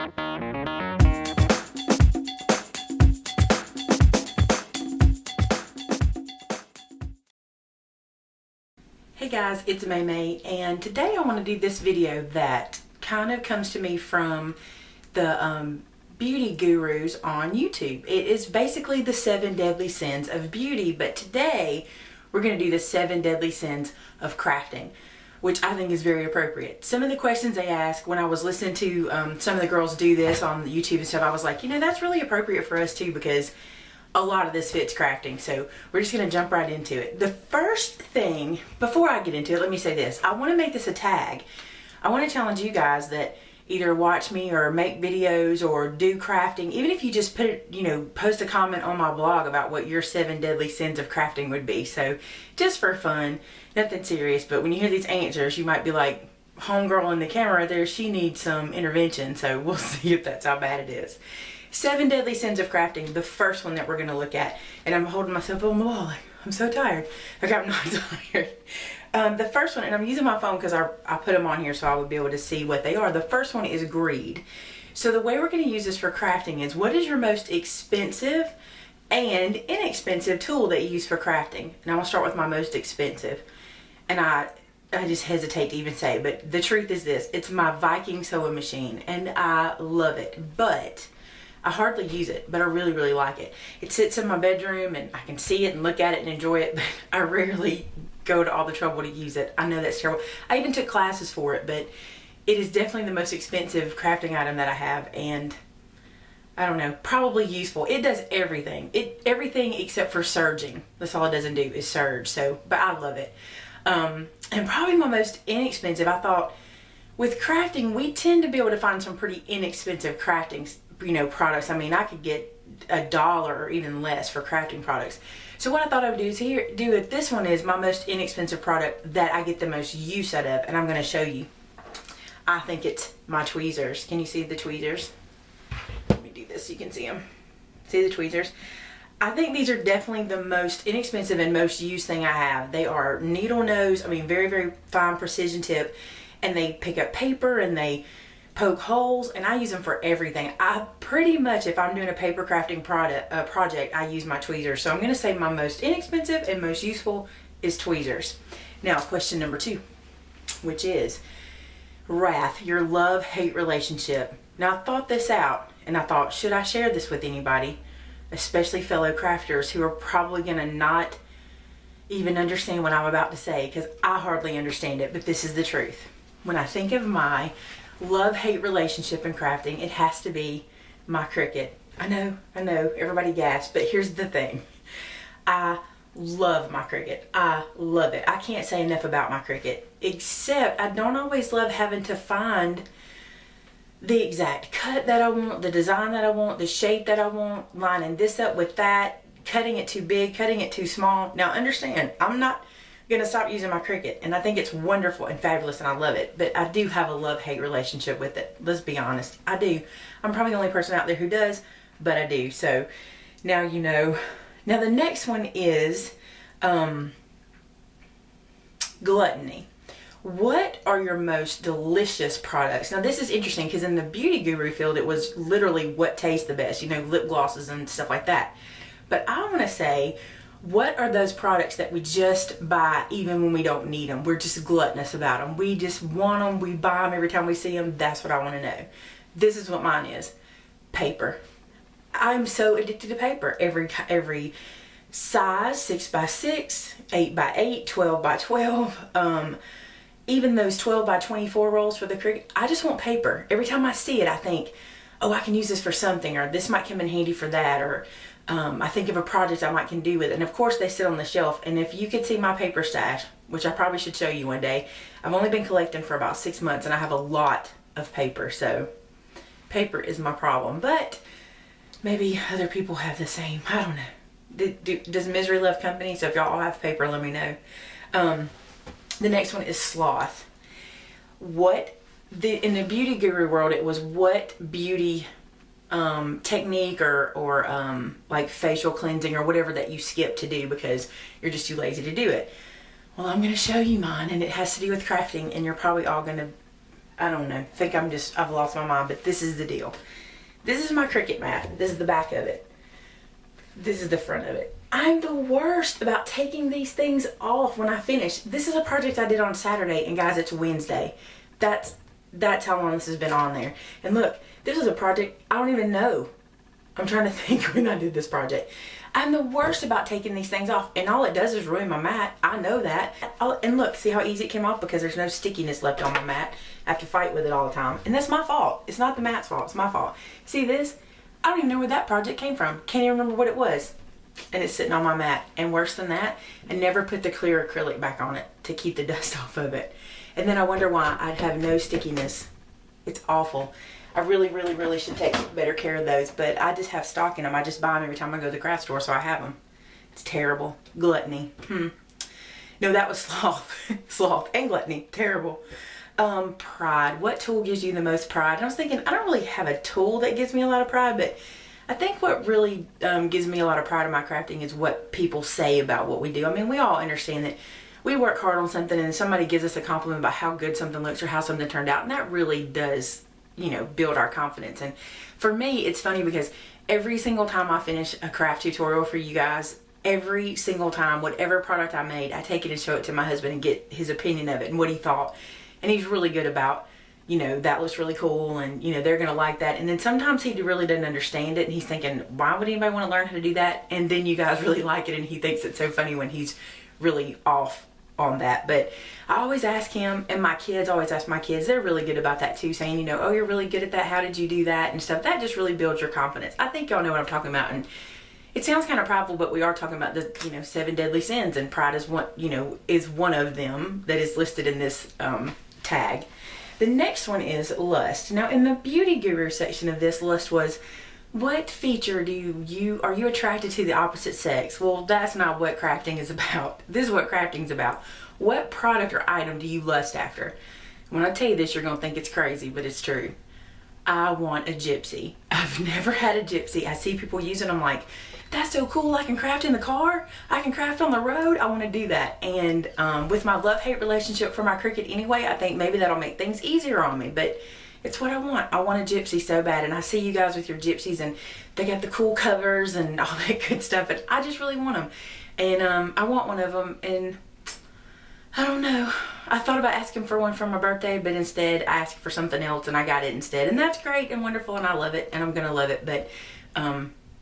Hey guys, it's Maymay, and today I want to do this video that kind of comes to me from the beauty gurus on YouTube. It is basically the 7 deadly sins of beauty, but today we're going to do the 7 deadly sins of crafting, which I think is very appropriate. Some of the questions they ask when I was listening to some of the girls do this on YouTube and stuff, I was like, you know, that's really appropriate for us too, because a lot of this fits crafting. So we're just going to jump right into it. The first thing, before I get into it, let me say this. I want to make this a tag. I want to challenge you guys that either watch me or make videos or do crafting, even if you just put it, you know, post a comment on my blog about what your 7 deadly sins of crafting would be. So just for fun, nothing serious, but when you hear these answers, you might be like, homegirl in the camera right there, she needs some intervention. So we'll see if that's how bad it is. 7 deadly sins of crafting, the first one that we're going to look at. And I'm holding myself on the wall. I'm so tired. Okay, I'm not tired. The first one, and I'm using my phone because I put them on here so I would be able to see what they are. The first one is greed. So the way we're going to use this for crafting is, what is your most expensive and inexpensive tool that you use for crafting? And I'm going to start with my most expensive. And I just hesitate to even say it, but the truth is this. It's my Viking sewing machine, and I love it. But I hardly use it, but I really, really like it. It sits in my bedroom and I can see it and look at it and enjoy it, but I rarely go to all the trouble to use it. I know that's terrible. I even took classes for it, but it is definitely the most expensive crafting item that I have, and I don't know, probably useful. It does everything. Everything except for serging. That's all it doesn't do is serge. So, but I love it. And probably my most inexpensive, I thought, with crafting, we tend to be able to find some pretty inexpensive crafting, you know, products. I mean, I could get $1 or even less for crafting products. So what I thought I would do is this one is my most inexpensive product that I get the most use out of, and I'm going to show you. I think it's my tweezers. Can you see the tweezers? Let me do this so you can see them. See the tweezers? I think these are definitely the most inexpensive and most used thing I have. They are needle nose, I mean, very, very fine precision tip, and they pick up paper and they poke holes, and I use them for everything. I pretty much, if I'm doing a paper crafting project, I use my tweezers. So I'm going to say my most inexpensive and most useful is tweezers. Now, question number 2, which is wrath, your love-hate relationship. Now, I thought this out, and I thought, should I share this with anybody, especially fellow crafters who are probably going to not even understand what I'm about to say, because I hardly understand it, but this is the truth. When I think of my love-hate relationship in crafting, it has to be my Cricut. I know, everybody gasps, but here's the thing. I love my Cricut. I love it. I can't say enough about my Cricut, except I don't always love having to find the exact cut that I want, the design that I want, the shape that I want, lining this up with that, cutting it too big, cutting it too small. Now understand, I'm not gonna stop using my Cricut, and I think it's wonderful and fabulous and I love it, but I do have a love-hate relationship with it. Let's be honest, I do. I'm probably the only person out there who does, but I do. So now you know. Now the next one is gluttony. What are your most delicious products? Now this is interesting because in the beauty guru field it was literally what tastes the best, you know, lip glosses and stuff like that. But I want to say, what are those products that we just buy even when we don't need them? We're just gluttonous about them. We just want them. We buy them every time we see them. That's what I want to know. This is what mine is. Paper. I'm so addicted to paper. Every size, 6x6, 8x8, 12x12. Even those 12x24 rolls for the Cricut. I just want paper. Every time I see it, I think, oh, I can use this for something, or this might come in handy for that, or I think of a project I might can do with it. And of course they sit on the shelf, and if you could see my paper stash, which I probably should show you one day, I've only been collecting for about 6 months and I have a lot of paper, so paper is my problem. But maybe other people have the same. I don't know. Does misery love company? So if y'all all have paper, let me know. The next one is sloth. In the beauty guru world, it was what beauty technique or like facial cleansing or whatever that you skip to do because you're just too lazy to do it. Well, I'm going to show you mine, and it has to do with crafting, and you're probably all going to I don't know, think I've lost my mind, but this is the deal. This is my Cricut mat. This is the back of it. This is the front of it. I'm the worst about taking these things off when I finish. This is a project I did on Saturday, and guys, it's Wednesday. That's how long this has been on there. And look, this is a project I don't even know. I'm trying to think when I did this project. I'm the worst about taking these things off, and all it does is ruin my mat. I know that. And look, see how easy it came off? Because there's no stickiness left on my mat. I have to fight with it all the time. And that's my fault. It's not the mat's fault. It's my fault. See this? I don't even know where that project came from. Can't even remember what it was. And it's sitting on my mat. And worse than that, I never put the clear acrylic back on it to keep the dust off of it. And then I wonder why I'd have no stickiness. It's awful. I really, really, really should take better care of those, but I just have stock in them. I just buy them every time I go to the craft store, so I have them. It's terrible. Gluttony. No, that was Sloth. Sloth and Gluttony. Terrible. Pride. What tool gives you the most pride? And I was thinking, I don't really have a tool that gives me a lot of pride, but I think what really gives me a lot of pride in my crafting is what people say about what we do. I mean, we all understand that we work hard on something and somebody gives us a compliment about how good something looks or how something turned out, and that really does, you know, build our confidence. And for me, it's funny because every single time I finish a craft tutorial for you guys, every single time, whatever product I made, I take it and show it to my husband and get his opinion of it and what he thought. And he's really good about, you know, that looks really cool, and, you know, they're going to like that. And then sometimes he really doesn't understand it, and he's thinking, why would anybody want to learn how to do that? And then you guys really like it, and he thinks it's so funny when he's really off on that. But I always ask him, and my kids always ask my kids. They're really good about that too, saying, you know, oh, you're really good at that. How did you do that? And stuff. That just really builds your confidence. I think y'all know what I'm talking about. And it sounds kind of prideful, but we are talking about the, you know, 7 deadly sins, and pride is one, you know, is one of them that is listed in this tag. The next one is lust. Now, in the beauty guru section of this, lust was, what feature are you attracted to the opposite sex? Well, that's not what crafting is about. This is what crafting is about. What product or item do you lust after? When I tell you this, you're going to think it's crazy, but it's true. I want a gypsy. I've never had a gypsy. I see people using them, like, that's so cool. I can craft in the car. I can craft on the road. I want to do that. And with my love-hate relationship for my Cricut anyway, I think maybe that'll make things easier on me. But it's what I want. I want a gypsy so bad. And I see you guys with your gypsies, and they got the cool covers and all that good stuff. And I just really want them. And I want one of them. And I don't know. I thought about asking for one for my birthday, but instead I asked for something else, and I got it instead. And that's great and wonderful, and I love it, and I'm going to love it. But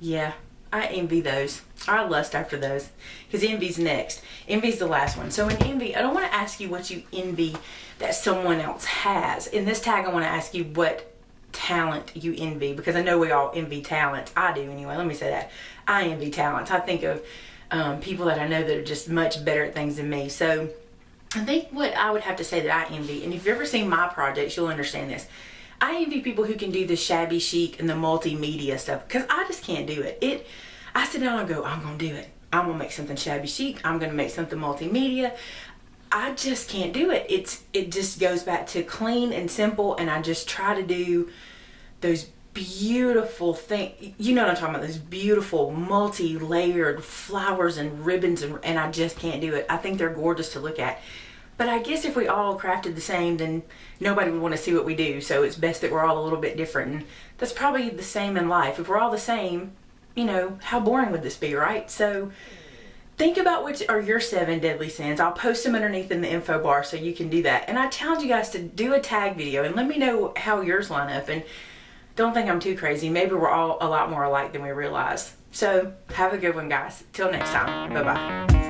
yeah, I envy those. I lust after those, because envy's next. Envy's the last one. So in envy, I don't want to ask you what you envy that someone else has. In this tag, I want to ask you what talent you envy, because I know we all envy talent. I do anyway. Let me say that. I envy talents. I think of people that I know that are just much better at things than me. So I think what I would have to say that I envy, and if you've ever seen my projects, you'll understand this. I envy people who can do the shabby chic and the multimedia stuff, because I just can't do it. I sit down and go, I'm going to do it. I'm going to make something shabby chic. I'm going to make something multimedia. I just can't do it. It just goes back to clean and simple, and I just try to do those beautiful things. You know what I'm talking about, those beautiful multi-layered flowers and ribbons, and I just can't do it. I think they're gorgeous to look at. But I guess if we all crafted the same, then nobody would want to see what we do. So it's best that we're all a little bit different. And that's probably the same in life. If we're all the same, you know, how boring would this be, right? So think about which are your 7 deadly sins. I'll post them underneath in the info bar so you can do that. And I challenge you guys to do a tag video and let me know how yours line up. And don't think I'm too crazy. Maybe we're all a lot more alike than we realize. So have a good one, guys. Till next time. Bye-bye.